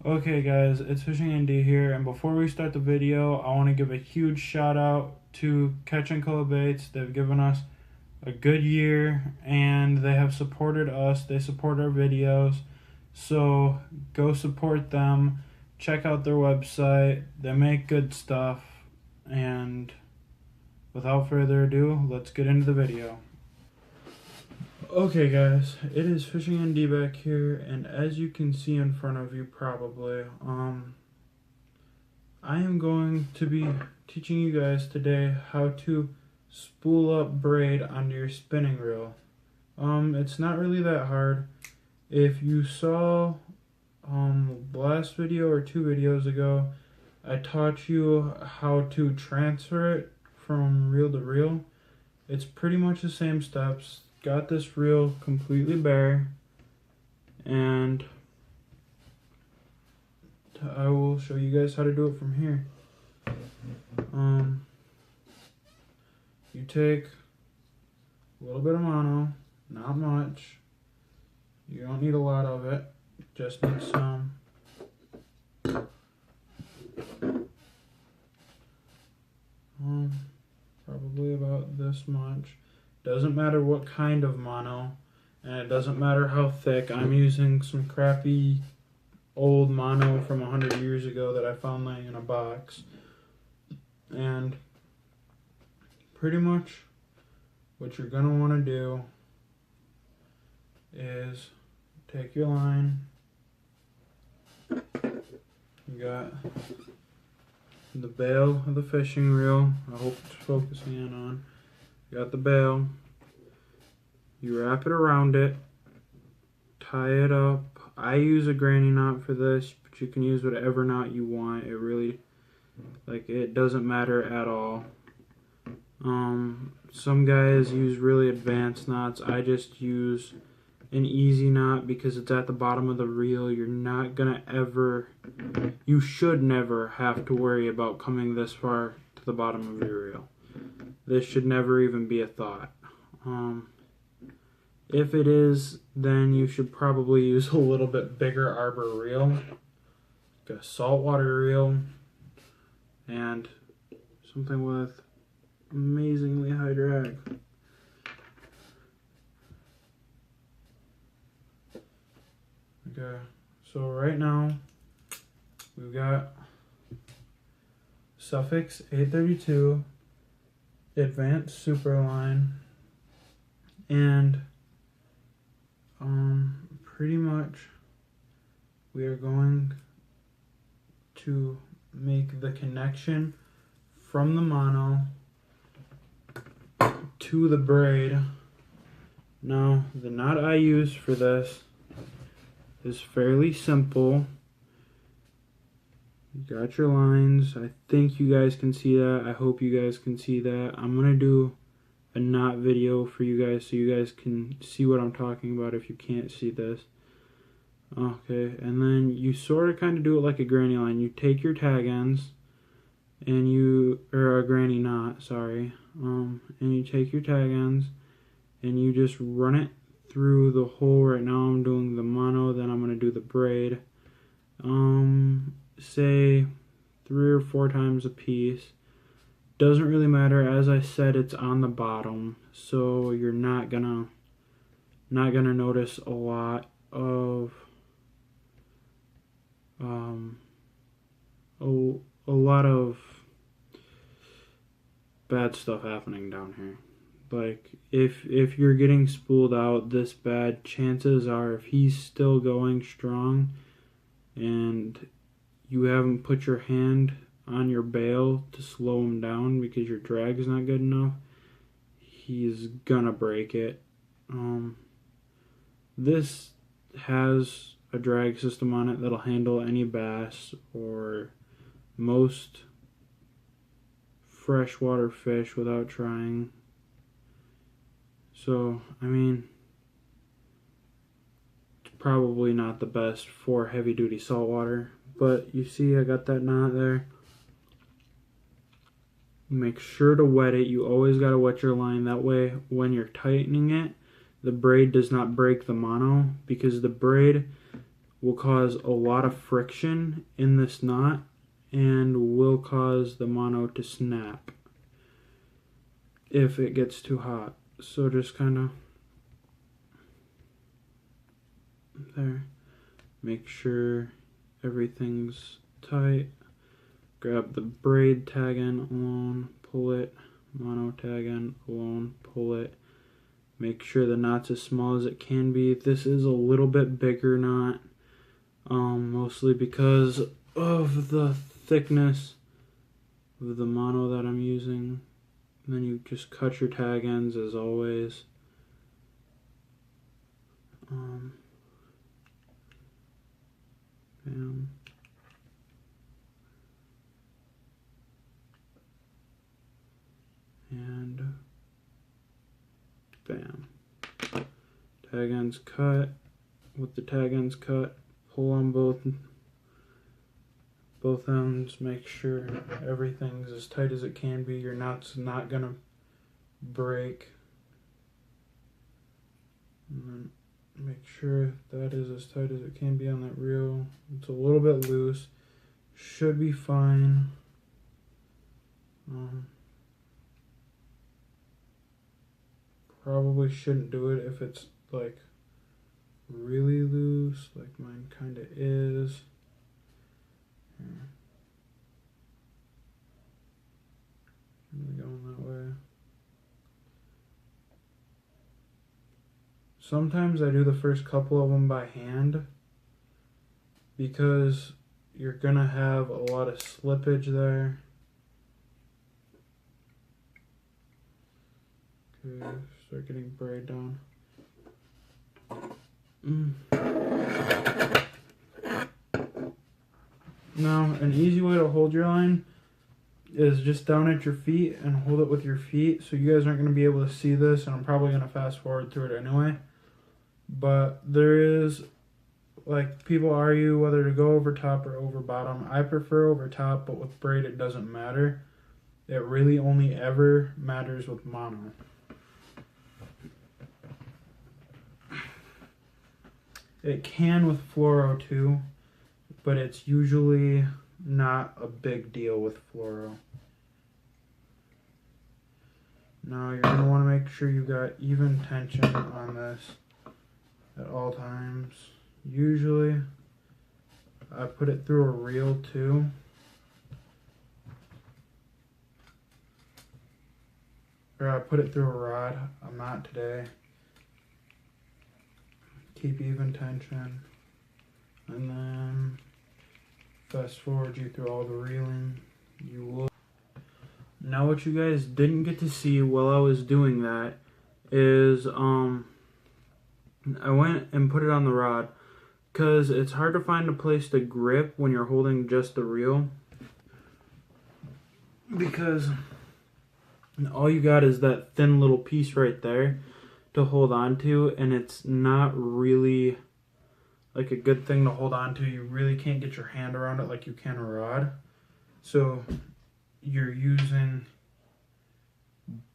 Okay guys, it's Fishing ND here, and before we start the video, I want to give a huge shout out to Catch and Color Baits. They've given us a good year and they have supported us. They support our videos, so go support them. Check out their website. They make good stuff, and without further ado, let's get into the video. Okay guys, it is Fishing ND back here, and as you can see in front of you probably, I am going to be teaching you guys today how to spool up braid onto your spinning reel. It's not really that hard. If you saw last video or 2 videos ago, I taught you how to transfer it from reel to reel. It's pretty much the same steps. Got this reel completely bare, and I will show you guys how to do it from here. You take a little bit of mono, not much. You don't need a lot of it, just need some. Probably about this much. Doesn't matter what kind of mono, and it doesn't matter how thick. I'm using some crappy old mono from 100 years ago that I found laying in a box. And pretty much what you're gonna want to do is take your line. You got the bail of the fishing reel. I hope it's focusing in on. You got the bail. You wrap it around it, tie it up. I use a granny knot for this, but you can use whatever knot you want. It really, it doesn't matter at all. Some guys use really advanced knots. I just use an easy knot because it's at the bottom of the reel. You're not gonna ever, you should never have to worry about coming this far to the bottom of your reel. This should never even be a thought. If it is, then you should probably use a little bit bigger arbor reel, like a saltwater reel, and something with amazingly high drag. Okay, so right now we've got Suffix 832 Advanced Superline, and pretty much we are going to make the connection from the mono to the braid. Now, the knot I use for this is fairly simple. You got your lines. I think you guys can see that. I hope you guys can see that. I'm gonna do a knot video for you guys so you guys can see what I'm talking about if you can't see this. Okay, and then you sort of kind of do it like a granny line. You take your tag ends and or a granny knot, sorry, and you take your tag ends and you just run it through the hole. Right now I'm doing the mono, then I'm going to do the braid. Say 3 or 4 times a piece. Doesn't really matter. As I said, it's on the bottom, so you're not gonna notice a lot of a lot of bad stuff happening down here. Like if you're getting spooled out this bad, chances are if he's still going strong and you haven't put your hand on your bail to slow him down because your drag is not good enough, he's gonna break it. This has a drag system on it that'll handle any bass or most freshwater fish without trying. So, I mean, it's probably not the best for heavy duty saltwater, but you see I got that knot there. Make sure to wet it. You always got to wet your line. That way, when you're tightening it, the braid does not break the mono, because the braid will cause a lot of friction in this knot and will cause the mono to snap if it gets too hot. So just kind of there, make sure everything's tight. Grab the braid tag end alone, pull it, mono tag end alone, pull it. Make sure the knot's as small as it can be. This is a little bit bigger knot, mostly because of the thickness of the mono that I'm using. And then you just cut your tag ends as always. Bam. And bam. Tag ends cut. With the tag ends cut, pull on both ends. Make sure everything's as tight as it can be. Your knot's not gonna break. And then make sure that is as tight as it can be on that reel. It's a little bit loose. Should be fine. Probably shouldn't do it if it's like really loose, like mine kind of is. Really going that way. Sometimes I do the first couple of them by hand because you're gonna have a lot of slippage there. Okay, start getting braid down. Now, an easy way to hold your line is just down at your feet and hold it with your feet. So you guys aren't going to be able to see this, and I'm probably going to fast forward through it anyway. But there is, like, people argue whether to go over top or over bottom. I prefer over top, but with braid it doesn't matter. It really only ever matters with mono. It can with fluoro too, but it's usually not a big deal with fluoro. Now you're going to want to make sure you got even tension on this at all times. Usually I put it through a reel too. Or I put it through a rod. I'm not today. Keep even tension, and then fast forward you through all the reeling. You will. Now what you guys didn't get to see while I was doing that is I went and put it on the rod because it's hard to find a place to grip when you're holding just the reel, because all you got is that thin little piece right there to hold on to, and it's not really like a good thing to hold on to. You really can't get your hand around it like you can a rod. So you're using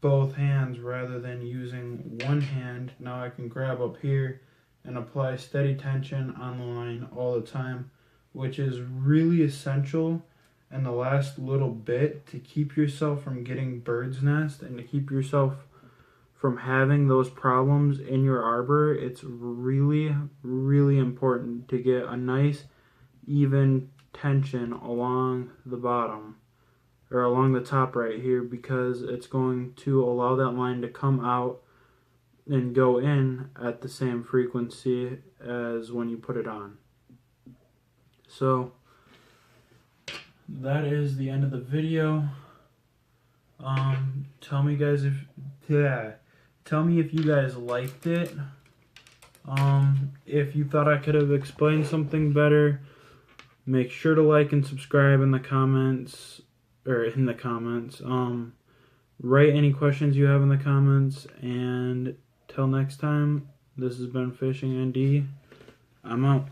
both hands rather than using one hand. Now I can grab up here and apply steady tension on the line all the time, which is really essential in the last little bit to keep yourself from getting bird's nest and to keep yourself from having those problems in your arbor. It's really, really important to get a nice even tension along the bottom or along the top right here, because it's going to allow that line to come out and go in at the same frequency as when you put it on. So that is the end of the video. Tell me guys tell me if you guys liked it. If you thought I could have explained something better, make sure to like and subscribe in the comments, write any questions you have in the comments, and till next time, this has been Fishing ND. I'm out.